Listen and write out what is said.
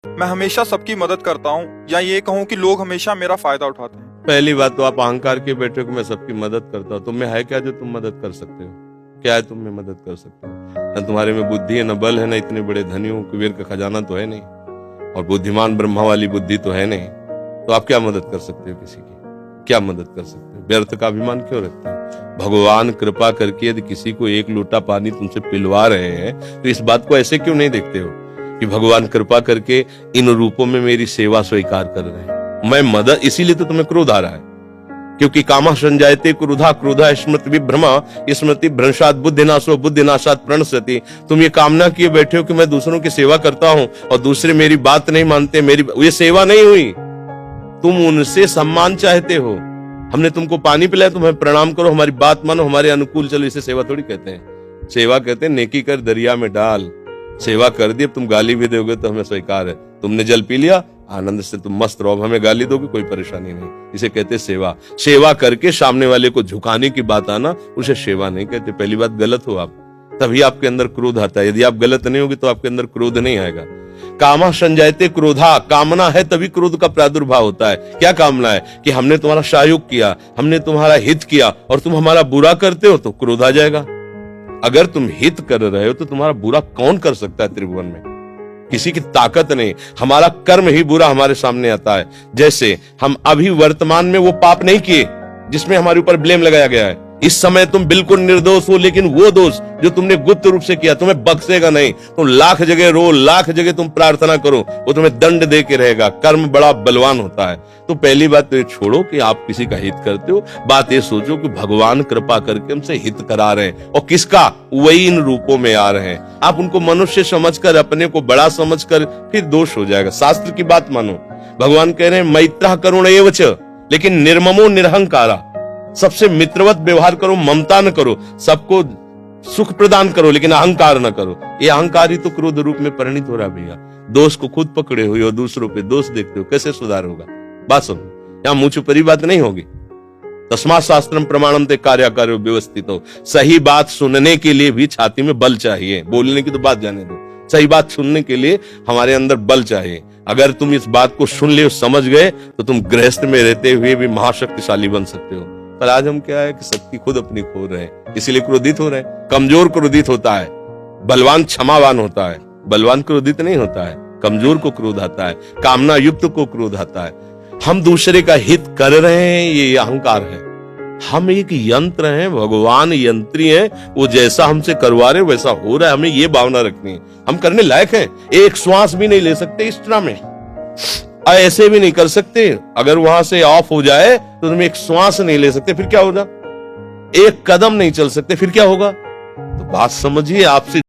मैं हमेशा सबकी मदद करता हूँ, या ये कहूँ कि लोग हमेशा मेरा फायदा उठाते हैं। पहली बात तो आप अहंकार के बैठे हो, मैं सबकी मदद करता हूँ। तुम में है क्या जो तुम मदद कर सकते हो? क्या है तुम में मदद कर सकते हो? न तुम्हारे में बुद्धि है, न बल है, न इतने बड़े धनी हो, कुबेर का खजाना तो है नहीं, और बुद्धिमान ब्रह्मा वाली बुद्धि तो है नहीं। तो आप क्या मदद कर सकते हो किसी की? क्या मदद कर सकते हो? व्यर्थ का अभिमान क्यों रखते हैं? भगवान कृपा करके यदि किसी को एक लोटा पानी तुमसे पिलवा रहे हैं तो इस बात को ऐसे क्यों नहीं देखते हो कि भगवान कृपा करके इन रूपों में मेरी सेवा स्वीकार कर रहे हैं, मैं मदद। इसीलिए तो तुम्हें क्रोध आ रहा है, क्योंकि कामा संजायते क्रोधा, क्रोधा स्मृति विभ्रमा, स्मृति भ्रंशात बुद्धिनाशो, बुद्धिनाशात प्रणश्यति। तुम ये कामना किए बैठे हो कि मैं दूसरों की सेवा करता हूं और दूसरे मेरी बात नहीं मानते, मेरी ये सेवा नहीं हुई। तुम उनसे सम्मान चाहते हो। हमने तुमको पानी पिलाया, तुम्हें प्रणाम करो, हमारी बात मानो, हमारे अनुकूल चलो। इसे सेवा थोड़ी कहते हैं। सेवा कहते हैं नेकी कर दरिया में डाल। सेवा कर दी, अब तुम गाली भी दोगे तो हमें स्वीकार है। तुमने जल पी लिया, आनंद से तुम मस्त रहो, हमें गाली दोगे कोई परेशानी नहीं। इसे कहते सेवा। सेवा करके सामने वाले को झुकाने की बात आना, उसे सेवा नहीं कहते। पहली बात, गलत हो आप, तभी आपके अंदर क्रोध आता है। यदि आप गलत नहीं होगे तो आपके अंदर क्रोध नहीं आएगा। कामा संजायते क्रोधा, कामना है तभी क्रोध का प्रादुर्भाव होता है। क्या कामना है? कि हमने तुम्हारा सहयोग किया, हमने तुम्हारा हित किया और तुम हमारा बुरा करते हो तो क्रोध आ जाएगा। अगर तुम हित कर रहे हो तो तुम्हारा बुरा कौन कर सकता है त्रिभुवन में? किसी की ताकत नहीं। हमारा कर्म ही बुरा हमारे सामने आता है। जैसे हम अभी वर्तमान में वो पाप नहीं किए जिसमें हमारे ऊपर ब्लेम लगाया गया है। इस समय तुम बिल्कुल निर्दोष हो, लेकिन वो दोष जो तुमने गुप्त रूप से किया तुम्हें बख्शेगा नहीं। तुम लाख जगह रो, लाख जगह तुम प्रार्थना करो, वो तुम्हें दंड दे के रहेगा। कर्म बड़ा बलवान होता है। तो पहली बात तो ये छोड़ो कि आप किसी का हित करते हो। बात ये सोचो कि भगवान कृपा करके हमसे हित करा रहे हैं, और किसका? वही इन रूपों में आ रहे हैं। आप उनको मनुष्य समझकर, अपने को बड़ा समझकर, फिर दोष हो जाएगा। शास्त्र की बात मानो। भगवान कह रहे हैं मैत्रः करुण एव च, लेकिन निर्ममो निरहंकारा। सबसे मित्रवत व्यवहार करो, ममता न करो, सबको सुख प्रदान करो, लेकिन अहंकार न करो। ये अहंकार ही तो क्रोध रूप में परिणित हो रहा है भैया। दोष को खुद पकड़े हुए हो, दूसरों पे दोष देखते हो, कैसे सुधार होगा? बात सुनो, यहां मुंह छुपरी बात नहीं होगी। तस्मात् शास्त्रम प्रमाणम ते कार्याकार्यो व्यवस्थित हो। सही बात सुनने के लिए भी छाती में बल चाहिए। बोलने की तो बात जाने दो, सही बात सुनने के लिए हमारे अंदर बल चाहिए। अगर तुम इस बात को सुन ले, समझ गए, तो तुम गृहस्थ में रहते हुए भी महाशक्तिशाली बन सकते हो। पर आज हम क्या है कि शक्ति खुद अपनी खो रहे हैं, इसीलिए क्रोधित हो रहे हैं। कमजोर क्रोधित होता है, बलवान क्षमावान होता है। बलवान क्रोधित नहीं होता है, कमजोर को क्रोध आता है, कामना युक्त को क्रोध आता है। हम दूसरे का हित कर रहे हैं, ये अहंकार है। हम एक यंत्र हैं, भगवान यंत्री हैं, वो जैसा हमसे करवा रहे वैसा हो रहा है। हमें ये भावना रखनी है, हम करने लायक हैं। एक श्वास भी नहीं ले सकते इस तरह में, ऐसे भी नहीं कर सकते। अगर वहां से ऑफ हो जाए तो तुम एक श्वास नहीं ले सकते, फिर क्या होगा? एक कदम नहीं चल सकते, फिर क्या होगा? तो बात समझिए। आपसे